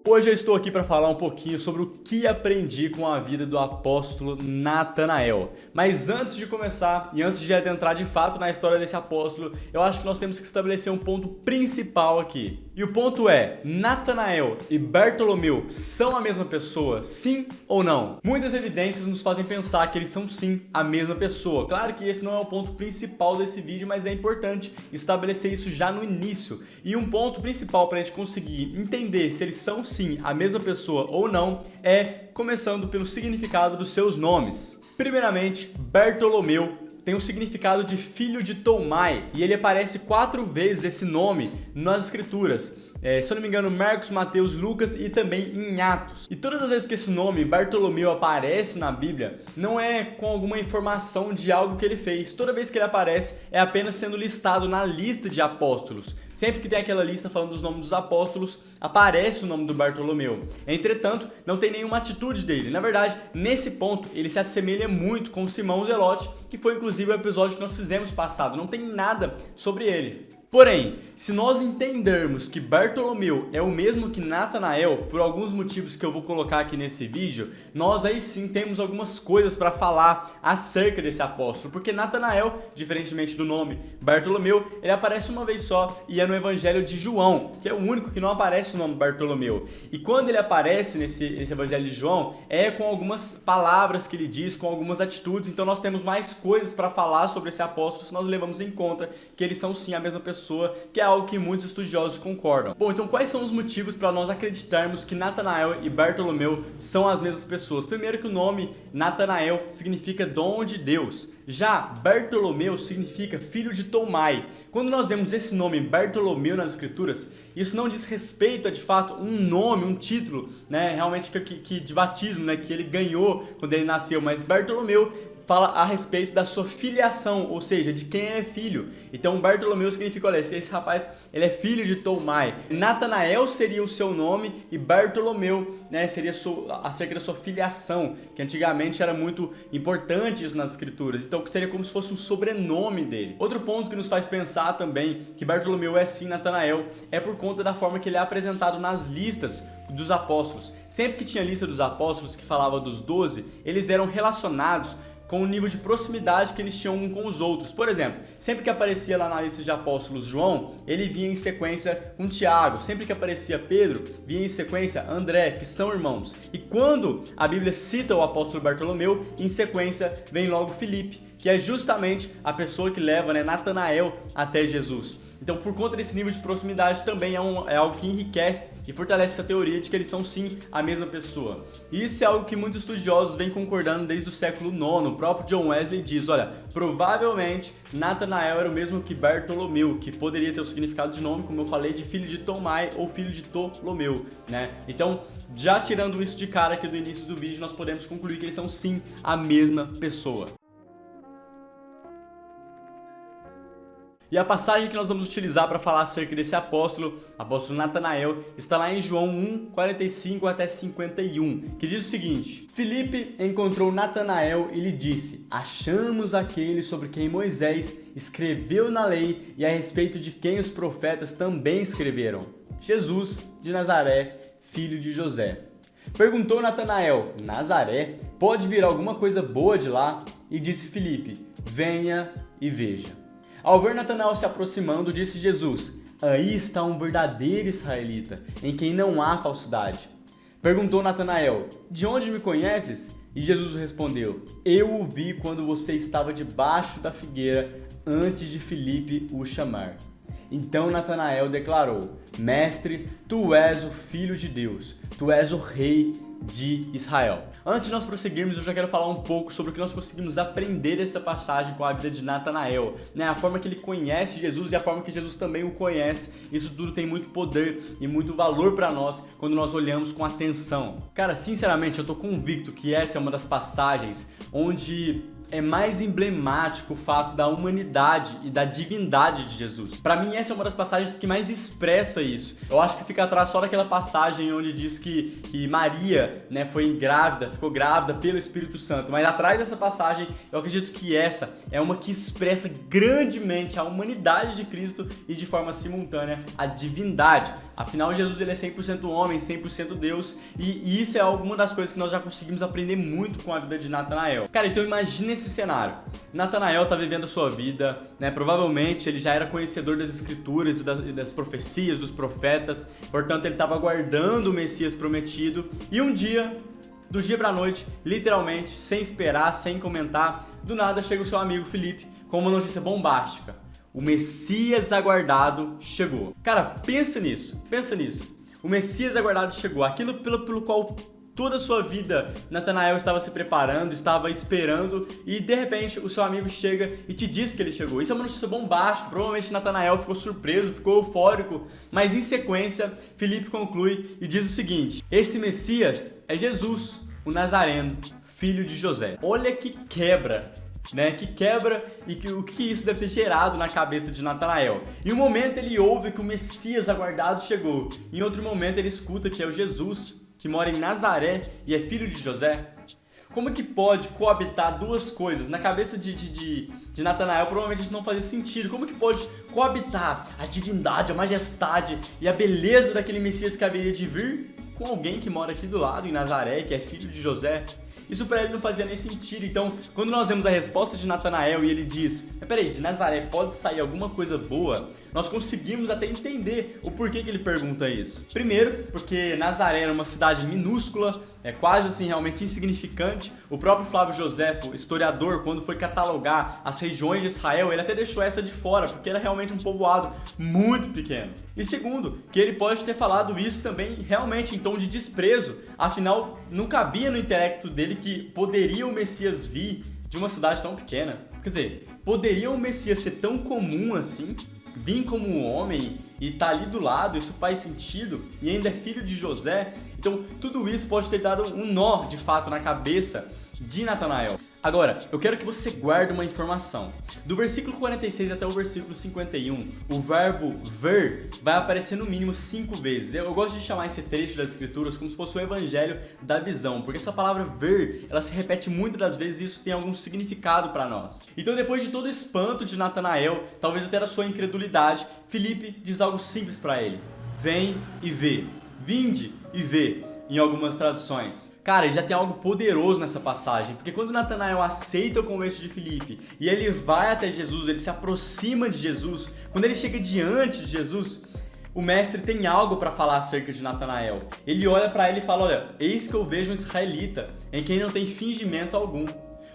Hoje eu estou aqui para falar um pouquinho sobre o que aprendi com a vida do apóstolo Natanael. Mas antes de começar e antes de adentrar de fato na história desse apóstolo, eu acho que nós temos que estabelecer um ponto principal aqui. E o ponto é, Natanael e Bartolomeu são a mesma pessoa, sim ou não? Muitas evidências nos fazem pensar que eles são sim a mesma pessoa. Claro que esse não é o ponto principal desse vídeo, mas é importante estabelecer isso já no início. E um ponto principal para a gente conseguir entender se eles são sim a mesma pessoa ou não é começando pelo significado dos seus nomes. Primeiramente, Bartolomeu tem o significado de filho de Tomai e ele aparece 4 vezes esse nome nas escrituras. Se eu não me engano, Marcos, Mateus, Lucas e também em Atos. E todas as vezes que esse nome, Bartolomeu, aparece na Bíblia, não é com alguma informação de algo que ele fez. Toda vez que ele aparece, é apenas sendo listado na lista de apóstolos. Sempre que tem aquela lista falando dos nomes dos apóstolos, aparece o nome do Bartolomeu. Entretanto, não tem nenhuma atitude dele. Na verdade, nesse ponto, ele se assemelha muito com Simão Zelote, que foi inclusive o episódio que nós fizemos passado. Não tem nada sobre ele. Porém, se nós entendermos que Bartolomeu é o mesmo que Natanael, por alguns motivos que eu vou colocar aqui nesse vídeo, nós aí sim temos algumas coisas para falar acerca desse apóstolo, porque Natanael, diferentemente do nome Bartolomeu, ele aparece uma vez só e é no Evangelho de João, que é o único que não aparece o nome Bartolomeu. E quando ele aparece nesse Evangelho de João, é com algumas palavras que ele diz, com algumas atitudes, então nós temos mais coisas para falar sobre esse apóstolo se nós levamos em conta que eles são sim a mesma pessoa, que é algo que muitos estudiosos concordam. Bom, então quais são os motivos para nós acreditarmos que Natanael e Bartolomeu são as mesmas pessoas? Primeiro que o nome Natanael significa dom de Deus. Já Bartolomeu significa filho de Tomai. Quando nós vemos esse nome Bartolomeu nas escrituras, isso não diz respeito a de fato um nome, um título, né, realmente que de batismo, né, que ele ganhou quando ele nasceu, mas Bartolomeu fala a respeito da sua filiação, ou seja, de quem é filho. Então Bartolomeu significa, olha, esse rapaz, ele é filho de Tomai. Natanael seria o seu nome e Bartolomeu, né, seria acerca da sua filiação, que antigamente era muito importante isso nas escrituras. Então seria como se fosse um sobrenome dele. Outro ponto que nos faz pensar também que Bartolomeu é sim Natanael é por conta da forma que ele é apresentado nas listas dos apóstolos. Sempre que tinha lista dos apóstolos que falava dos 12, eles eram relacionados com o nível de proximidade que eles tinham um com os outros. Por exemplo, sempre que aparecia lá na lista de apóstolos João, ele vinha em sequência com Tiago. Sempre que aparecia Pedro, vinha em sequência André, que são irmãos. E quando a Bíblia cita o apóstolo Bartolomeu, em sequência vem logo Filipe, que é justamente a pessoa que leva, né, Natanael até Jesus. Então, por conta desse nível de proximidade, também é algo que enriquece e fortalece essa teoria de que eles são sim a mesma pessoa. E isso é algo que muitos estudiosos vêm concordando desde o século IX. O próprio John Wesley diz, olha, provavelmente Natanael era o mesmo que Bartolomeu, que poderia ter o significado de nome, como eu falei, de filho de Tomai ou filho de Ptolomeu, né? Então, já tirando isso de cara aqui do início do vídeo, nós podemos concluir que eles são sim a mesma pessoa. E a passagem que nós vamos utilizar para falar acerca desse apóstolo Natanael, está lá em João 1, 45 até 51, que diz o seguinte: Filipe encontrou Natanael e lhe disse: achamos aquele sobre quem Moisés escreveu na lei e a respeito de quem os profetas também escreveram, Jesus de Nazaré, filho de José. Perguntou Natanael: Nazaré? Pode vir alguma coisa boa de lá? E disse Filipe: venha e veja. Ao ver Natanael se aproximando, disse Jesus: aí está um verdadeiro israelita, em quem não há falsidade. Perguntou Natanael: de onde me conheces? E Jesus respondeu: eu o vi quando você estava debaixo da figueira, antes de Filipe o chamar. Então Natanael declarou: mestre, tu és o Filho de Deus, tu és o Rei de Israel. Antes de nós prosseguirmos, eu já quero falar um pouco sobre o que nós conseguimos aprender dessa passagem com a vida de Natanael, né? A forma que ele conhece Jesus e a forma que Jesus também o conhece. Isso tudo tem muito poder e muito valor para nós quando nós olhamos com atenção. Cara, sinceramente, eu tô convicto que essa é uma das passagens onde é mais emblemático o fato da humanidade e da divindade de Jesus. Para mim, essa é uma das passagens que mais expressa isso. Eu acho que fica atrás só daquela passagem onde diz que Maria, né, ficou grávida pelo Espírito Santo. Mas atrás dessa passagem, eu acredito que essa é uma que expressa grandemente a humanidade de Cristo e de forma simultânea a divindade. Afinal, Jesus ele é 100% homem, 100% Deus, e isso é alguma das coisas que nós já conseguimos aprender muito com a vida de Natanael. Cara, então imagina esse cenário. Natanael tá vivendo a sua vida, né? Provavelmente ele já era conhecedor das escrituras e das profecias, dos profetas, portanto ele estava aguardando o Messias prometido, e um dia, do dia pra noite, literalmente, sem esperar, sem comentar, do nada chega o seu amigo Felipe com uma notícia bombástica. O Messias aguardado chegou. Cara, pensa nisso. O Messias aguardado chegou. Aquilo pelo qual toda a sua vida Natanael estava se preparando, estava esperando, e de repente o seu amigo chega e te diz que ele chegou. Isso é uma notícia bombástica. Provavelmente Natanael ficou surpreso, ficou eufórico, mas em sequência Felipe conclui e diz o seguinte: esse Messias é Jesus, o Nazareno, filho de José. Olha que quebra, né? Que quebra, e o que isso deve ter gerado na cabeça de Natanael. Em um momento ele ouve que o Messias aguardado chegou, em outro momento ele escuta que é o Jesus, que mora em Nazaré e é filho de José. Como que pode coabitar duas coisas? Na cabeça de Natanael provavelmente isso não fazia sentido. Como que pode coabitar a divindade, a majestade e a beleza daquele Messias que haveria de vir com alguém que mora aqui do lado, em Nazaré, que é filho de José? Isso para ele não fazia nem sentido. Então, quando nós vemos a resposta de Natanael e ele diz: mas peraí, de Nazaré pode sair alguma coisa boa? Nós conseguimos até entender o porquê que ele pergunta isso. Primeiro, porque Nazaré era uma cidade minúscula, quase assim realmente insignificante. O próprio Flávio Joséfo, historiador, quando foi catalogar as regiões de Israel, ele até deixou essa de fora, porque era realmente um povoado muito pequeno. E segundo, que ele pode ter falado isso também realmente em tom de desprezo, afinal não cabia no intelecto dele que poderia o Messias vir de uma cidade tão pequena. Quer dizer, poderia o Messias ser tão comum assim, vir como um homem e tá ali do lado? Isso faz sentido? E ainda é filho de José? Então tudo isso pode ter dado um nó de fato na cabeça de Natanael. Agora, eu quero que você guarde uma informação. Do versículo 46 até o versículo 51, o verbo ver vai aparecer no mínimo 5 vezes. Eu gosto de chamar esse trecho das escrituras como se fosse o evangelho da visão, porque essa palavra ver, ela se repete muitas das vezes e isso tem algum significado para nós. Então, depois de todo o espanto de Natanael, talvez até da sua incredulidade, Felipe diz algo simples para ele: vem e vê, vinde e vê, em algumas traduções. Cara, e já tem algo poderoso nessa passagem, porque quando Natanael aceita o convite de Felipe e ele vai até Jesus, ele se aproxima de Jesus, quando ele chega diante de Jesus, o mestre tem algo para falar acerca de Natanael. Ele olha para ele e fala: olha, eis que eu vejo um israelita em quem não tem fingimento algum.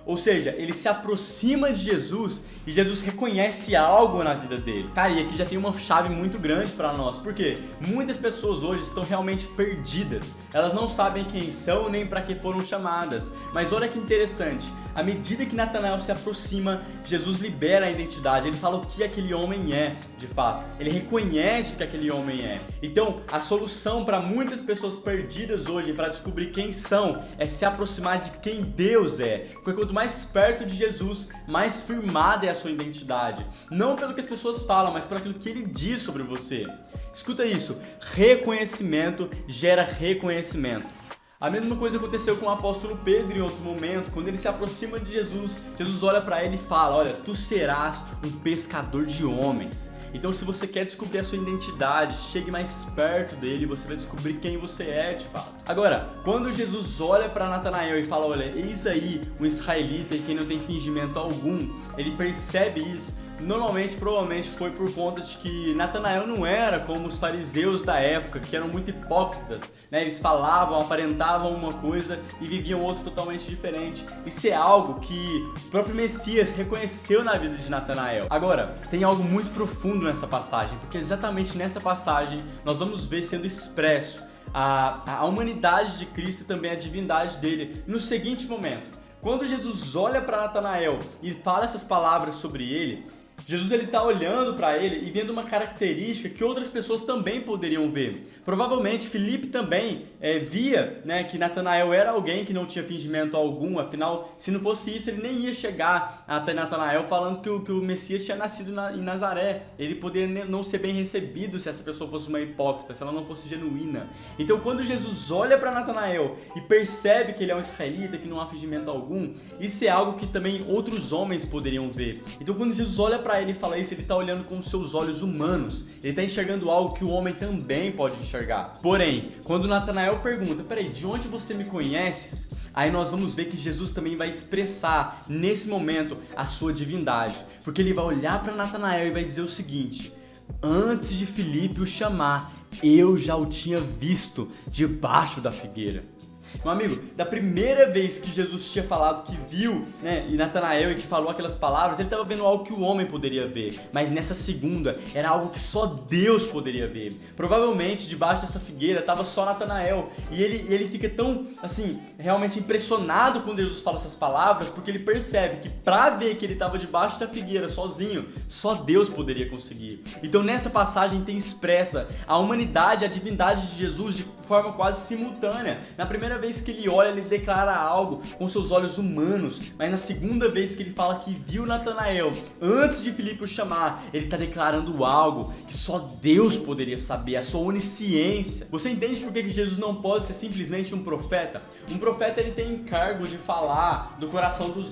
Ou seja, ele se aproxima de Jesus e Jesus reconhece algo na vida dele. Cara, e aqui já tem uma chave muito grande para nós, porque muitas pessoas hoje estão realmente perdidas. Elas não sabem quem são nem para que foram chamadas. Mas olha que interessante, à medida que Natanael se aproxima, Jesus libera a identidade. Ele fala o que aquele homem é, de fato. Ele reconhece o que aquele homem é. Então, a solução para muitas pessoas perdidas hoje para descobrir quem são é se aproximar de quem Deus é. Porque quanto mais perto de Jesus, mais firmada é a sua identidade. Não pelo que as pessoas falam, mas por aquilo que ele diz sobre você. Escuta isso: reconhecimento gera reconhecimento. A mesma coisa aconteceu com o apóstolo Pedro em outro momento. Quando ele se aproxima de Jesus, Jesus olha para ele e fala: olha, tu serás um pescador de homens. Então, se você quer descobrir a sua identidade, chegue mais perto dele e você vai descobrir quem você é de fato. Agora, quando Jesus olha para Natanael e fala: olha, eis aí um israelita em quem não tem fingimento algum, ele percebe isso. Normalmente, provavelmente foi por conta de que Natanael não era como os fariseus da época, que eram muito hipócritas, né? Eles falavam, aparentavam uma coisa e viviam outra totalmente diferente. Isso é algo que o próprio Messias reconheceu na vida de Natanael. Agora, tem algo muito profundo nessa passagem, porque exatamente nessa passagem nós vamos ver sendo expresso a humanidade de Cristo e também a divindade dele no seguinte momento. Quando Jesus olha para Natanael e fala essas palavras sobre ele, Jesus está olhando para ele e vendo uma característica que outras pessoas também poderiam ver. Provavelmente Felipe também via, né, que Natanael era alguém que não tinha fingimento algum. Afinal, se não fosse isso, ele nem ia chegar até Natanael falando que o Messias tinha nascido em Nazaré. Ele poderia não ser bem recebido se essa pessoa fosse uma hipócrita, se ela não fosse genuína. Então, quando Jesus olha para Natanael e percebe que ele é um israelita, que não há fingimento algum, isso é algo que também outros homens poderiam ver. Então, quando Jesus olha para ele e fala isso, ele está olhando com os seus olhos humanos. Ele está enxergando algo que o homem também pode enxergar. Porém, quando Natanael pergunta, peraí, de onde você me conheces? Aí nós vamos ver que Jesus também vai expressar nesse momento a sua divindade. Porque ele vai olhar para Natanael e vai dizer o seguinte: antes de Filipe o chamar, eu já o tinha visto debaixo da figueira. Meu amigo, da primeira vez que Jesus tinha falado que viu, né, e Natanael e que falou aquelas palavras, ele estava vendo algo que o homem poderia ver. Mas nessa segunda, era algo que só Deus poderia ver. Provavelmente, debaixo dessa figueira, estava só Natanael. E ele fica tão, assim, realmente impressionado quando Jesus fala essas palavras, porque ele percebe que para ver que ele estava debaixo da figueira, sozinho, só Deus poderia conseguir. Então nessa passagem tem expressa a humanidade, a divindade de Jesus de forma quase simultânea. Na primeira vez que ele olha, ele declara algo com seus olhos humanos, mas na segunda vez que ele fala que viu Natanael, antes de Filipe o chamar, ele está declarando algo que só Deus poderia saber, a sua onisciência. Você entende por que Jesus não pode ser simplesmente um profeta? Um profeta, ele tem encargo de falar do coração de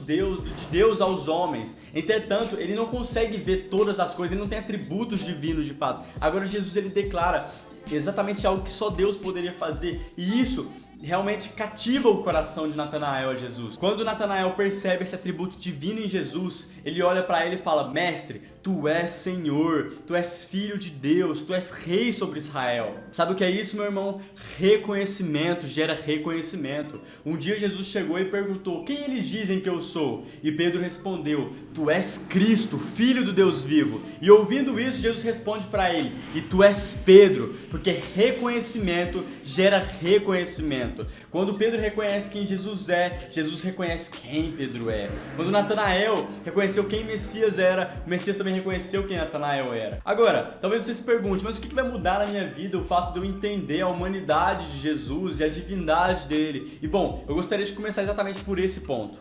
Deus aos homens. Entretanto, ele não consegue ver todas as coisas, ele não tem atributos divinos de fato. Agora Jesus, ele declara exatamente algo que só Deus poderia fazer, e isso realmente cativa o coração de Natanael a Jesus. Quando Natanael percebe esse atributo divino em Jesus, ele olha para ele e fala: mestre, tu és Senhor, tu és Filho de Deus, tu és Rei sobre Israel. Sabe o que é isso, meu irmão? Reconhecimento gera reconhecimento. Um dia Jesus chegou e perguntou: quem eles dizem que eu sou? E Pedro respondeu: tu és Cristo, Filho do Deus vivo. E ouvindo isso, Jesus responde para ele: e tu és Pedro, porque reconhecimento gera reconhecimento. Quando Pedro reconhece quem Jesus é, Jesus reconhece quem Pedro é. Quando Natanael reconheceu quem Messias era, o Messias também reconheceu quem Natanael era. Agora, talvez você se pergunte, mas o que vai mudar na minha vida o fato de eu entender a humanidade de Jesus e a divindade dele? E bom, eu gostaria de começar exatamente por esse ponto.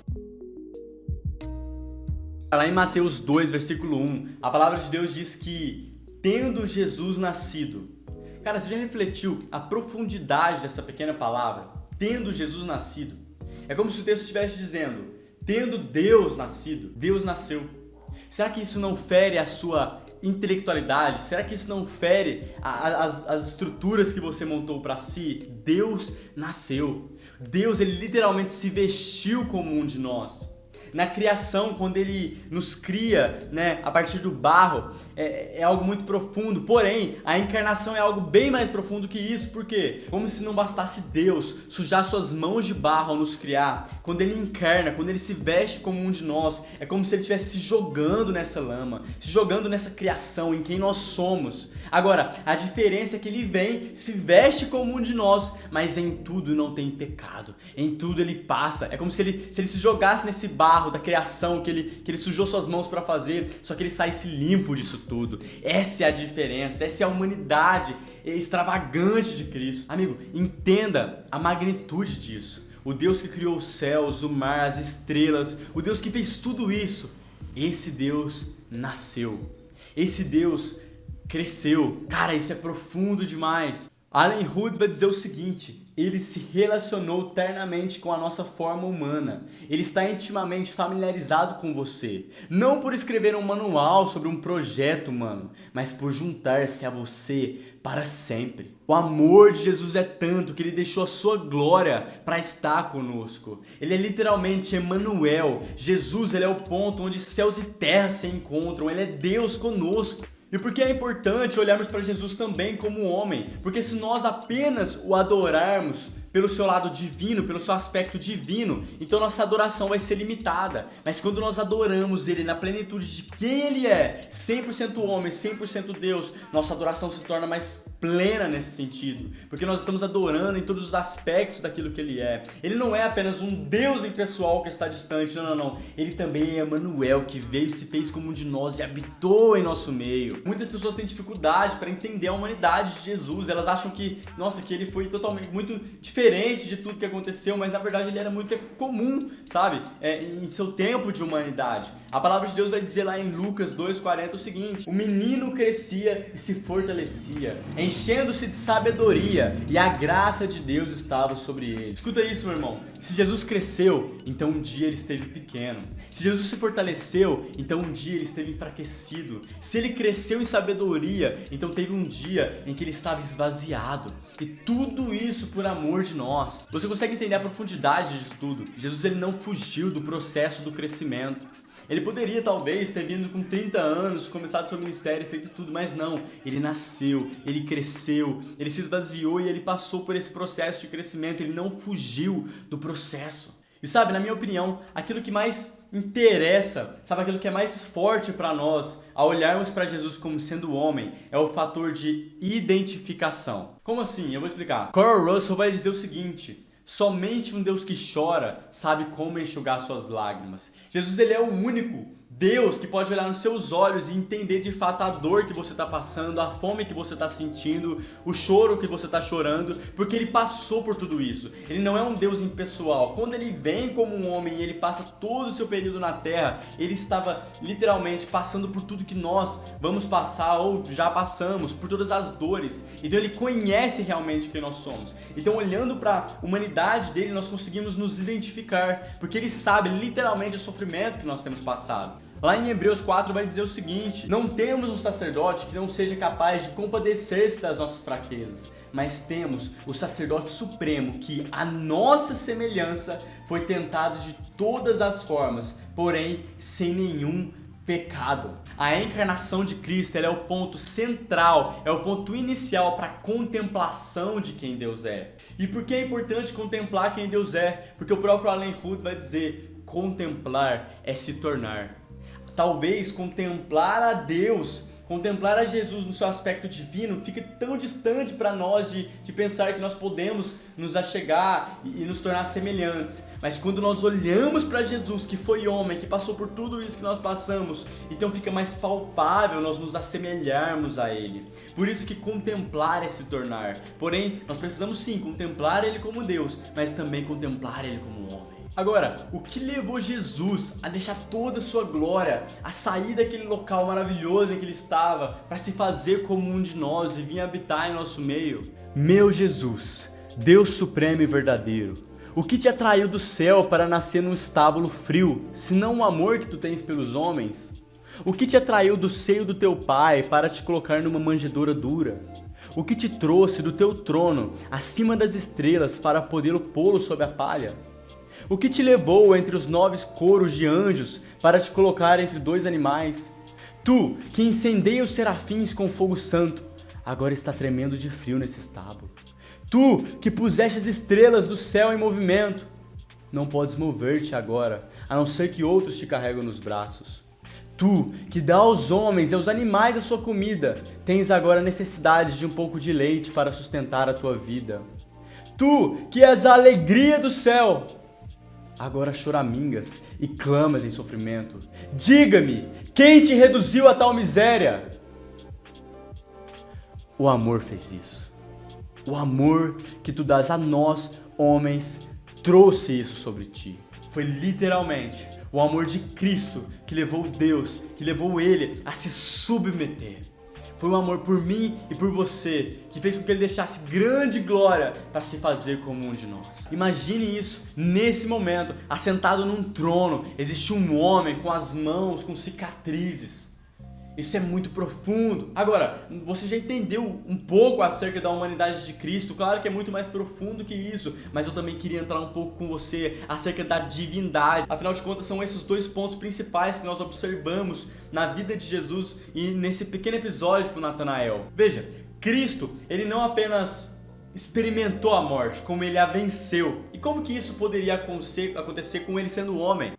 Lá em Mateus 2, versículo 1, a palavra de Deus diz que, tendo Jesus nascido. Cara, você já refletiu a profundidade dessa pequena palavra? Tendo Jesus nascido. É como se o texto estivesse dizendo: tendo Deus nascido, Deus nasceu. Será que isso não fere a sua intelectualidade? Será que isso não fere as estruturas que você montou para si? Deus nasceu. Deus, ele literalmente se vestiu como um de nós. Na criação, quando ele nos cria, né, a partir do barro, é algo muito profundo. Porém, a encarnação é algo bem mais profundo que isso. Por quê? Como se não bastasse Deus sujar suas mãos de barro ao nos criar. Quando ele encarna, quando ele se veste como um de nós, é como se ele estivesse se jogando nessa lama, se jogando nessa criação, em quem nós somos. Agora, a diferença é que ele vem, se veste como um de nós, mas em tudo não tem pecado. Em tudo ele passa. É como se ele se jogasse nesse barro da criação que ele sujou suas mãos para fazer, só que ele saísse limpo disso tudo. Essa é a diferença, essa é a humanidade extravagante de Cristo. Amigo, entenda a magnitude disso. O Deus que criou os céus, o mar, as estrelas, o Deus que fez tudo isso, esse Deus nasceu. Esse Deus cresceu. Cara, isso é profundo demais. Allen Hoods vai dizer o seguinte: ele se relacionou ternamente com a nossa forma humana. Ele está intimamente familiarizado com você. Não por escrever um manual sobre um projeto humano, mas por juntar-se a você para sempre. O amor de Jesus é tanto que ele deixou a sua glória para estar conosco. Ele é literalmente Emmanuel. Jesus, ele é o ponto onde céus e terra se encontram. Ele é Deus conosco. E por que é importante olharmos para Jesus também como homem? Porque se nós apenas o adorarmos pelo seu lado divino, pelo seu aspecto divino, então nossa adoração vai ser limitada. Mas quando nós adoramos ele na plenitude de quem ele é, 100% homem, 100% Deus, nossa adoração se torna mais plena nesse sentido, porque nós estamos adorando em todos os aspectos daquilo que ele é. Ele não é apenas um Deus impessoal que está distante, não. Ele também é Emmanuel, que veio e se fez como um de nós e habitou em nosso meio. Muitas pessoas têm dificuldade para entender a humanidade de Jesus. Elas acham que, nossa, que ele foi totalmente muito diferente diferente de tudo que aconteceu, mas na verdade ele era muito comum, sabe? Em seu tempo de humanidade. A palavra de Deus vai dizer lá em Lucas 2,40 o seguinte: o menino crescia e se fortalecia, enchendo-se de sabedoria, e a graça de Deus estava sobre ele. Escuta isso, meu irmão. Se Jesus cresceu, então um dia ele esteve pequeno. Se Jesus se fortaleceu, então um dia ele esteve enfraquecido. Se ele cresceu em sabedoria, então teve um dia em que ele estava esvaziado. E tudo isso por amor de nós. Você consegue entender a profundidade disso tudo? Jesus ele não fugiu do processo do crescimento. Ele poderia talvez ter vindo com 30 anos, começado seu ministério e feito tudo, mas não. Ele nasceu, ele cresceu, ele se esvaziou e ele passou por esse processo de crescimento. Ele não fugiu do processo. E sabe, na minha opinião, aquilo que mais interessa, sabe, aquilo que é mais forte para nós ao olharmos para Jesus como sendo homem, é o fator de identificação. Como assim? Eu vou explicar. Carl Russell vai dizer o seguinte: somente um Deus que chora sabe como enxugar suas lágrimas. Jesus ele é o único Deus que pode olhar nos seus olhos e entender de fato a dor que você está passando, a fome que você está sentindo, o choro que você está chorando, porque ele passou por tudo isso. Ele não é um Deus impessoal. Quando ele vem como um homem e ele passa todo o seu período na terra, ele estava literalmente passando por tudo que nós vamos passar ou já passamos, por todas as dores. Então ele conhece realmente quem nós somos. Então, olhando para a humanidade dele, nós conseguimos nos identificar, porque ele sabe literalmente o sofrimento que nós temos passado. Lá em Hebreus 4 vai dizer o seguinte: não temos um sacerdote que não seja capaz de compadecer-se das nossas fraquezas, mas temos o sacerdote supremo que, à nossa semelhança, foi tentado de todas as formas, porém sem nenhum pecado. A encarnação de Cristo ela é o ponto central, é o ponto inicial para a contemplação de quem Deus é. E por que é importante contemplar quem Deus é? Porque o próprio Allen Hood vai dizer: contemplar é se tornar. Talvez contemplar a Deus, contemplar a Jesus no seu aspecto divino fique tão distante para nós de pensar que nós podemos nos achegar e nos tornar semelhantes. Mas quando nós olhamos para Jesus, que foi homem, que passou por tudo isso que nós passamos, então fica mais palpável nós nos assemelharmos a Ele. Por isso que contemplar é se tornar. Porém, nós precisamos sim contemplar Ele como Deus, mas também contemplar Ele como homem. Agora, o que levou Jesus a deixar toda a sua glória, a sair daquele local maravilhoso em que ele estava, para se fazer como um de nós e vir habitar em nosso meio? Meu Jesus, Deus supremo e verdadeiro, o que te atraiu do céu para nascer num estábulo frio, senão o amor que tu tens pelos homens? O que te atraiu do seio do teu pai para te colocar numa manjedoura dura? O que te trouxe do teu trono, acima das estrelas, para poder pô-lo sob a palha? O que te levou entre os 9 coros de anjos para te colocar entre 2 animais? Tu, que incendeia os serafins com fogo santo, agora está tremendo de frio nesse estábulo. Tu, que puseste as estrelas do céu em movimento, não podes mover-te agora, a não ser que outros te carregam nos braços. Tu, que dá aos homens e aos animais a sua comida, tens agora necessidade de um pouco de leite para sustentar a tua vida. Tu, que és a alegria do céu, agora choramingas e clamas em sofrimento. Diga-me, quem te reduziu a tal miséria? O amor fez isso. O amor que tu dás a nós, homens, trouxe isso sobre ti. Foi literalmente o amor de Cristo que levou Deus, que levou Ele a se submeter. Foi um amor por mim e por você, que fez com que Ele deixasse grande glória para se fazer como um de nós. Imagine isso, nesse momento, assentado num trono, existe um homem com as mãos, com cicatrizes. Isso é muito profundo. Agora, você já entendeu um pouco acerca da humanidade de Cristo? Claro que é muito mais profundo que isso, mas eu também queria entrar um pouco com você acerca da divindade. Afinal de contas, são esses 2 pontos principais que nós observamos na vida de Jesus e nesse pequeno episódio com Natanael. Veja, Cristo, ele não apenas experimentou a morte, como ele a venceu. E como que isso poderia acontecer com ele sendo homem?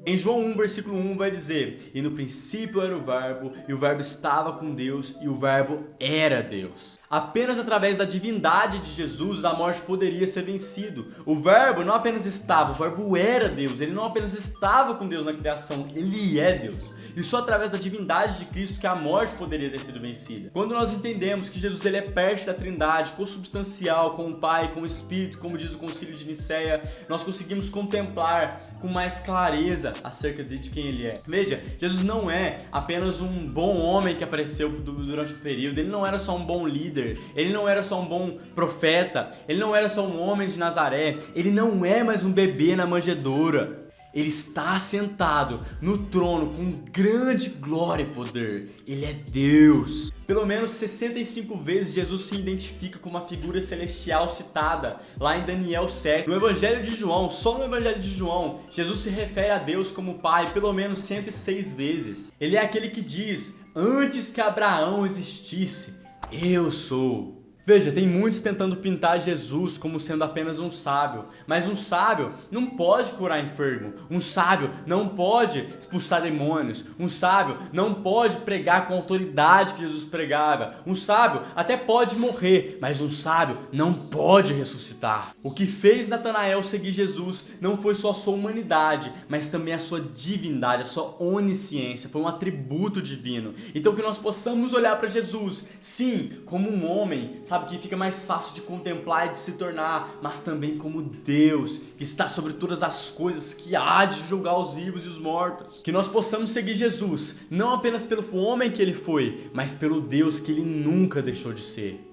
Em João 1, versículo 1 vai dizer: e no princípio era o Verbo, e o Verbo estava com Deus, e o Verbo era Deus. Apenas através da divindade de Jesus a morte poderia ser vencido. O Verbo não apenas estava, o Verbo era Deus. Ele não apenas estava com Deus na criação, ele é Deus. E só através da divindade de Cristo que a morte poderia ter sido vencida. Quando nós entendemos que Jesus ele é parte da Trindade, consubstancial com o Pai, com o Espírito, como diz o Concílio de Nicéia, nós conseguimos contemplar com mais clareza acerca de quem ele é. Veja, Jesus não é apenas um bom homem que apareceu durante o período, ele não era só um bom líder, ele não era só um bom profeta, ele não era só um homem de Nazaré, ele não é mais um bebê na manjedoura. Ele está sentado no trono com grande glória e poder. Ele é Deus. Pelo menos 65 vezes Jesus se identifica com uma figura celestial citada lá em Daniel 7. No Evangelho de João, só no Evangelho de João, Jesus se refere a Deus como Pai pelo menos 106 vezes. Ele é aquele que diz: antes que Abraão existisse, eu sou. Veja, tem muitos tentando pintar Jesus como sendo apenas um sábio, mas um sábio não pode curar enfermo, um sábio não pode expulsar demônios, um sábio não pode pregar com a autoridade que Jesus pregava, um sábio até pode morrer, mas um sábio não pode ressuscitar. O que fez Natanael seguir Jesus não foi só a sua humanidade, mas também a sua divindade, a sua onisciência, foi um atributo divino. Então que nós possamos olhar para Jesus, sim, como um homem, sabe, que fica mais fácil de contemplar e de se tornar, mas também como Deus, que está sobre todas as coisas, que há de julgar os vivos e os mortos. Que nós possamos seguir Jesus, não apenas pelo homem que ele foi, mas pelo Deus que ele nunca deixou de ser.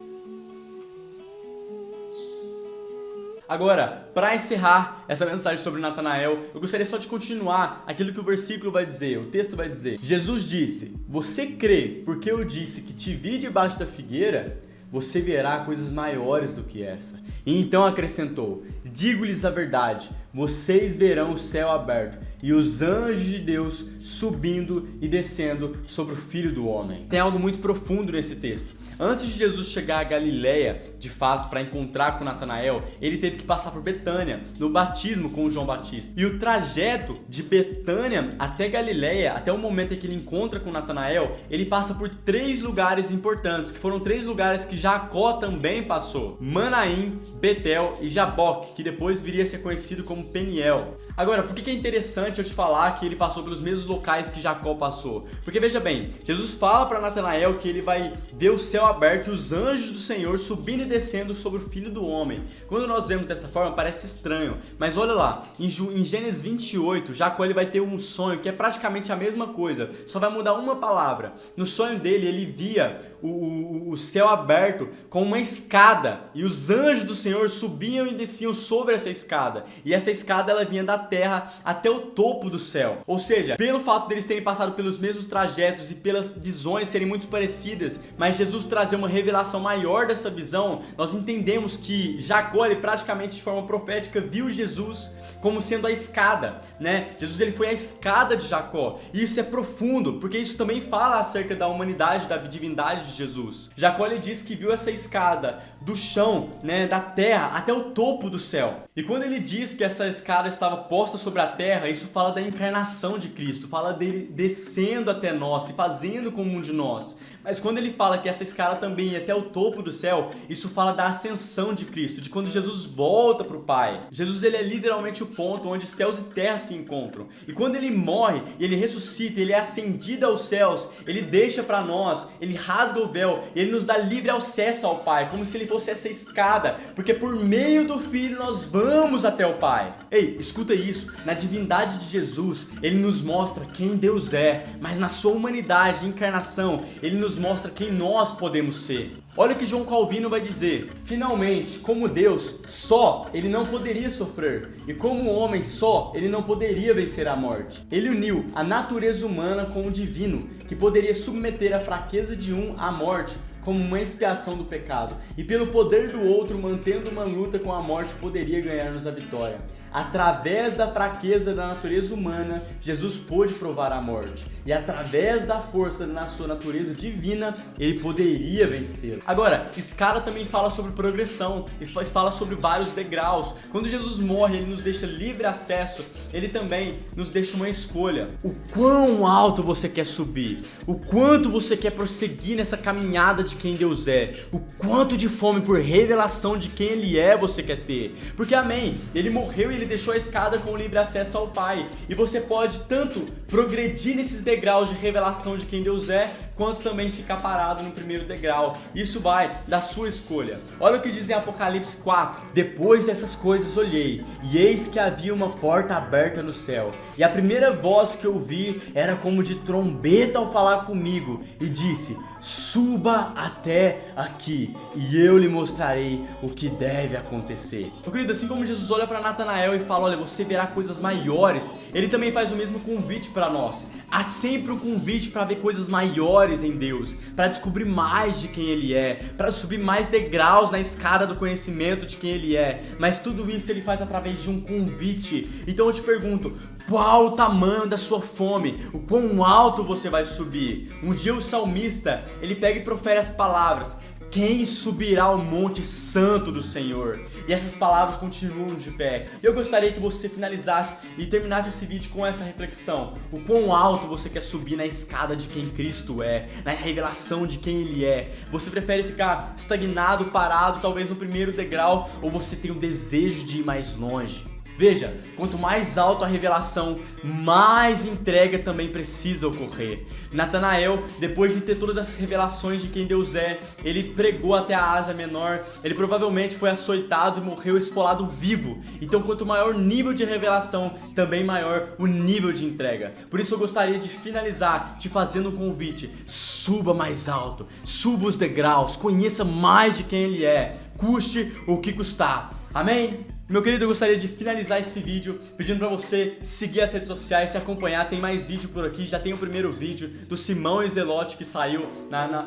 Agora, para encerrar essa mensagem sobre Natanael, eu gostaria só de continuar aquilo que o versículo vai dizer, o texto vai dizer. Jesus disse: você crê porque eu disse que te vi debaixo da figueira? Você verá coisas maiores do que essa. E então acrescentou: digo-lhes a verdade, vocês verão o céu aberto e os anjos de Deus subindo e descendo sobre o Filho do Homem. Tem algo muito profundo nesse texto. Antes de Jesus chegar a Galileia, de fato, para encontrar com Natanael, ele teve que passar por Betânia, no batismo com João Batista. E o trajeto de Betânia até Galileia, até o momento em que ele encontra com Natanael, ele passa por 3 lugares importantes, que foram 3 lugares que Jacó também passou: Manaim, Betel e Jaboque, que depois viria a ser conhecido como Peniel. Agora, por que é interessante eu te falar que ele passou pelos mesmos locais que Jacó passou? Porque veja bem, Jesus fala para Natanael que ele vai ver o céu aberto e os anjos do Senhor subindo e descendo sobre o Filho do Homem. Quando nós vemos dessa forma parece estranho, mas olha lá, em Gênesis 28, Jacó ele vai ter um sonho que é praticamente a mesma coisa, só vai mudar uma palavra. No sonho dele, ele via o céu aberto com uma escada e os anjos do Senhor subiam e desciam sobre essa escada, e essa escada ela vinha da terra até o topo do céu. Ou seja, pelo fato deles terem passado pelos mesmos trajetos e pelas visões serem muito parecidas, mas Jesus trazer uma revelação maior dessa visão, nós entendemos que Jacó, ele praticamente de forma profética viu Jesus como sendo a escada, né? Jesus ele foi a escada de Jacó, e isso é profundo, porque isso também fala acerca da humanidade, da divindade de Jesus. Jacó ele diz que viu essa escada do chão, né, da terra até o topo do céu. E quando ele diz que essa escada estava posta sobre a terra, isso fala da encarnação de Cristo, fala dele descendo até nós e fazendo como um de nós. Mas quando ele fala que essa escada também ia até o topo do céu, isso fala da ascensão de Cristo, de quando Jesus volta para o Pai. Jesus ele é literalmente o ponto onde céus e terra se encontram. E quando ele morre, ele ressuscita, ele é ascendido aos céus, ele deixa para nós, ele rasga o véu, ele nos dá livre acesso ao Pai, como se ele fosse essa escada, porque por meio do Filho nós vamos até o Pai. Ei, escuta isso, na divindade de Jesus, ele nos mostra quem Deus é, mas na sua humanidade e encarnação, ele nos mostra quem nós podemos ser. Olha o que João Calvino vai dizer: finalmente, como Deus, só ele não poderia sofrer, e como homem só, ele não poderia vencer a morte. Ele uniu a natureza humana com o divino, que poderia submeter a fraqueza de um à morte, como uma expiação do pecado, e pelo poder do outro, mantendo uma luta com a morte, poderia ganhar-nos a vitória. Através da fraqueza da natureza humana, Jesus pôde provar a morte. E através da força da sua natureza divina, ele poderia vencê-lo. Agora, escala também fala sobre progressão, ele fala sobre vários degraus. Quando Jesus morre, ele nos deixa livre acesso, ele também nos deixa uma escolha. O quão alto você quer subir, o quanto você quer prosseguir nessa caminhada de quem Deus é, o quanto de fome por revelação de quem Ele é você quer ter. Porque amém, Ele morreu e Ele deixou a escada com livre acesso ao Pai. E você pode tanto progredir nesses degraus de revelação de quem Deus é, quanto também ficar parado no primeiro degrau. Isso vai da sua escolha. Olha o que diz em Apocalipse 4. Depois dessas coisas olhei, e eis que havia uma porta aberta no céu. E a primeira voz que eu vi era como de trombeta ao falar comigo, e disse: suba até aqui, e eu lhe mostrarei o que deve acontecer. Meu querido, assim como Jesus olha para Natanael e fala: olha, você verá coisas maiores, ele também faz o mesmo convite para nós. Há sempre um convite para ver coisas maiores em Deus, para descobrir mais de quem Ele é, para subir mais degraus na escada do conhecimento de quem Ele é. Mas tudo isso Ele faz através de um convite. Então eu te pergunto, qual o tamanho da sua fome? O quão alto você vai subir? Um dia o salmista, ele pega e profere as palavras: quem subirá ao monte santo do Senhor? E essas palavras continuam de pé. Eu gostaria que você finalizasse e terminasse esse vídeo com essa reflexão. O quão alto você quer subir na escada de quem Cristo é, na revelação de quem Ele é? Você prefere ficar estagnado, parado, talvez no primeiro degrau, ou você tem o desejo de ir mais longe? Veja, quanto mais alto a revelação, mais entrega também precisa ocorrer. Natanael, depois de ter todas essas revelações de quem Deus é, ele pregou até a Ásia Menor, ele provavelmente foi açoitado e morreu esfolado vivo. Então, quanto maior o nível de revelação, também maior o nível de entrega. Por isso eu gostaria de finalizar te fazendo um convite: suba mais alto, suba os degraus, conheça mais de quem Ele é, custe o que custar. Amém? Meu querido, eu gostaria de finalizar esse vídeo pedindo pra você seguir as redes sociais, se acompanhar. Tem mais vídeo por aqui, já tem o primeiro vídeo do Simão e Zelote que saiu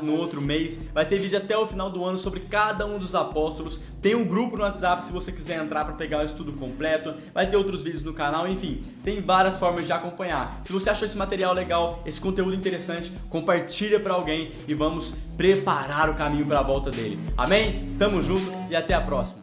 no outro mês. Vai ter vídeo até o final do ano sobre cada um dos apóstolos. Tem um grupo no WhatsApp se você quiser entrar pra pegar o estudo completo. Vai ter outros vídeos no canal, enfim, tem várias formas de acompanhar. Se você achou esse material legal, esse conteúdo interessante, compartilha pra alguém e vamos preparar o caminho pra volta dele. Amém? Tamo junto e até a próxima.